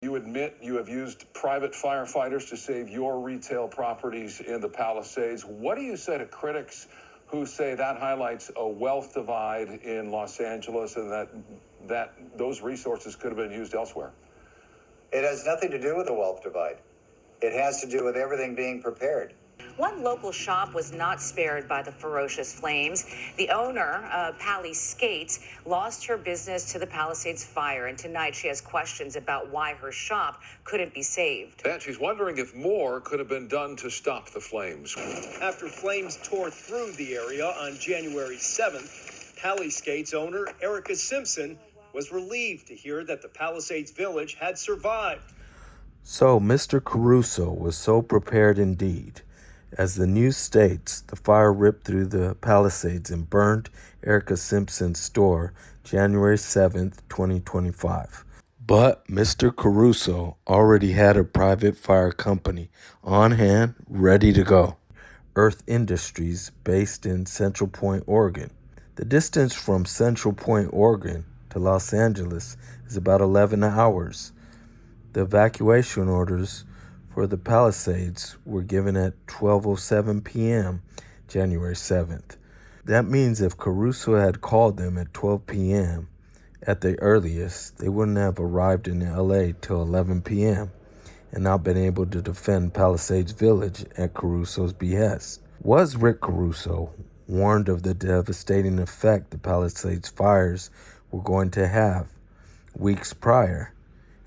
You admit you have used private firefighters to save your retail properties in the Palisades. What do you say to critics who say that highlights a wealth divide in Los Angeles and that those resources could have been used elsewhere? It has nothing to do with a wealth divide. It has to do with everything being prepared. One local shop was not spared by the ferocious flames. The owner, Palisades, lost her business to the Palisades fire, and tonight she has questions about why her shop couldn't be saved. And she's wondering if more could have been done to stop the flames. After flames tore through the area on January 7th, Palisades owner Erica Simpson was relieved to hear that the Palisades village had survived. So Mr. Caruso was so prepared indeed. As the news states, the fire ripped through the Palisades and burned Erica Simpson's store January 7th, 2025. But Mr. Caruso already had a private fire company on hand, ready to go. Earth Industries, based in Central Point, Oregon. The distance from Central Point, Oregon to Los Angeles is about 11 hours. The evacuation orders for the Palisades were given at 12:07 p.m. January 7th. That means if Caruso had called them at 12 p.m. at the earliest, they wouldn't have arrived in LA till 11 p.m. and not been able to defend Palisades Village at Caruso's behest. Was Rick Caruso warned of the devastating effect the Palisades fires were going to have weeks prior?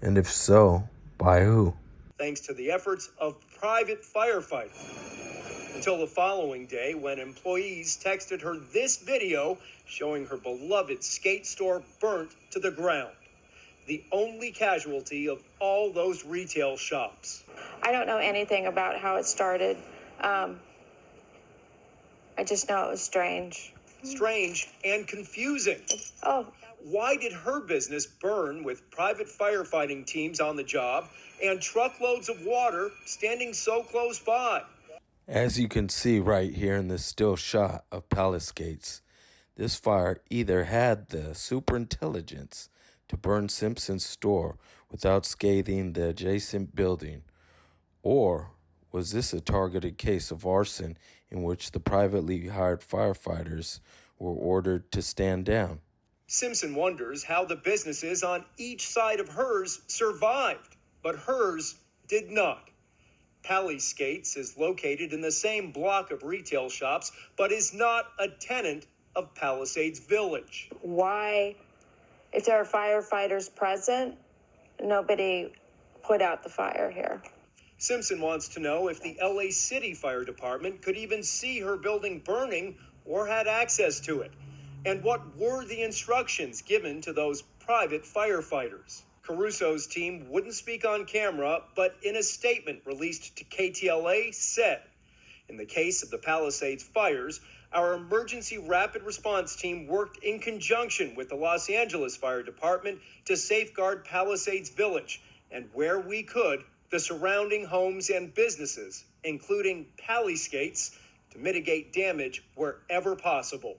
And if so, by who? Thanks to the efforts of private firefighters. Until the following day when employees texted her this video showing her beloved skate store burnt to the ground. The only casualty of all those retail shops. I don't know anything about how it started. I just know it was strange. Strange and confusing. Why did her business burn with private firefighting teams on the job and truckloads of water standing so close by? As you can see right here in this still shot of Palisades, this fire either had the superintelligence to burn Simpson's store without scathing the adjacent building, or was this a targeted case of arson in which the privately hired firefighters were ordered to stand down? Simpson wonders how the businesses on each side of hers survived, but hers did not. Palisades is located in the same block of retail shops, but is not a tenant of Palisades Village. Why, if there are firefighters present, nobody put out the fire here? Simpson wants to know if the LA City Fire Department could even see her building burning or had access to it. And what were the instructions given to those private firefighters? Caruso's team wouldn't speak on camera, but in a statement released to KTLA said, in the case of the Palisades fires, our emergency rapid response team worked in conjunction with the Los Angeles Fire Department to safeguard Palisades Village and, where we could, the surrounding homes and businesses, including Palisades, to mitigate damage wherever possible.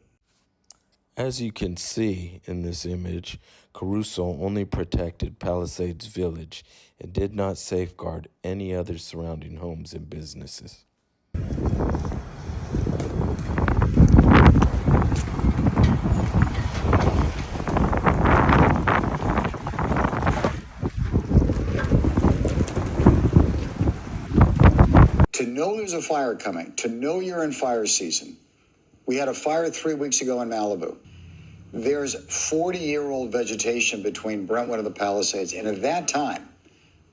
As you can see in this image, Caruso only protected Palisades Village and did not safeguard any other surrounding homes and businesses. To know there's a fire coming, to know you're in fire season. We had a fire 3 weeks ago in Malibu. There's 40-year-old vegetation between Brentwood and the Palisades. And at that time,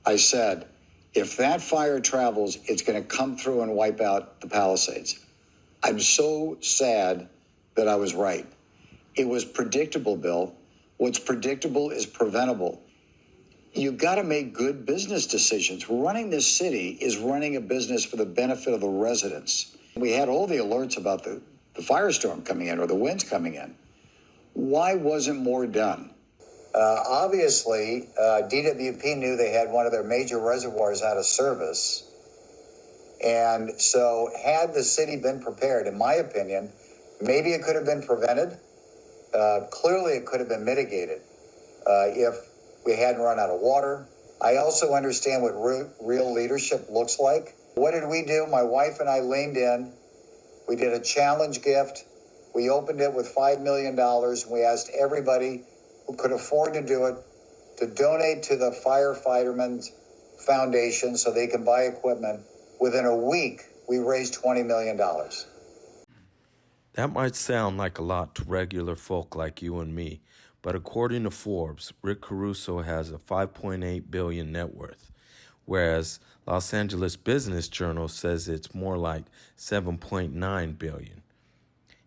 I said, if that fire travels, it's going to come through and wipe out the Palisades. I'm so sad that I was right. It was predictable, Bill. What's predictable is preventable. You got to make good business decisions. Running this city is running a business for the benefit of the residents. We had all the alerts about the firestorm coming in or the winds coming in. Why wasn't more done? Obviously, DWP knew they had one of their major reservoirs out of service. And so had the city been prepared, in my opinion, maybe it could have been prevented. Clearly, it could have been mitigated if we hadn't run out of water, I also understand what real leadership looks like. What did we do? My wife and I leaned in. We did a challenge gift. We opened it with $5 million. We asked everybody who could afford to do it to donate to the Firefightermen's Foundation so they can buy equipment. Within a week, we raised $20 million. That might sound like a lot to regular folk like you and me, but according to Forbes, Rick Caruso has a $5.8 billion net worth, whereas Los Angeles Business Journal says it's more like $7.9 billion.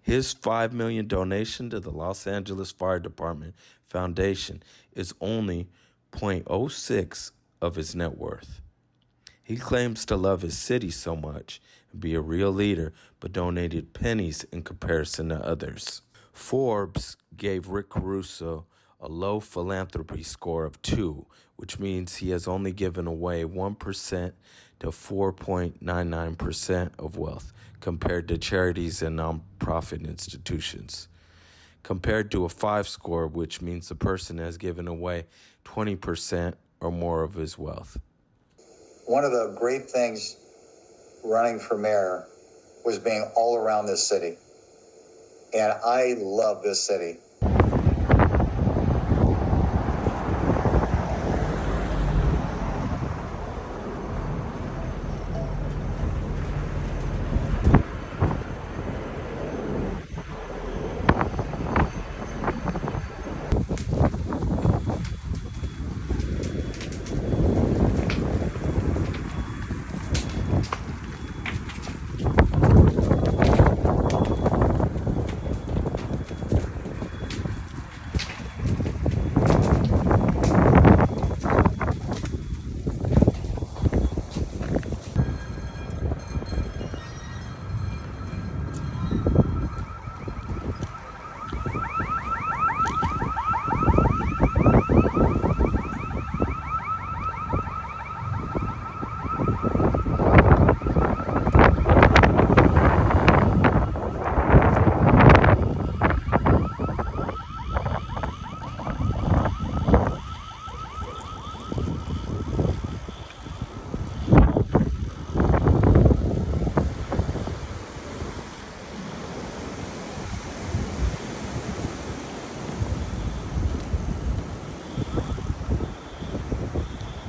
His $5 million donation to the Los Angeles Fire Department Foundation is only 0.06 of his net worth. He claims to love his city so much and be a real leader, but donated pennies in comparison to others. Forbes gave Rick Caruso a low philanthropy score of 2, which means he has only given away 1% to 4.99% of wealth compared to charities and nonprofit institutions, compared to a 5 score, which means the person has given away 20% or more of his wealth. One of the great things running for mayor was being all around this city. And I love this city.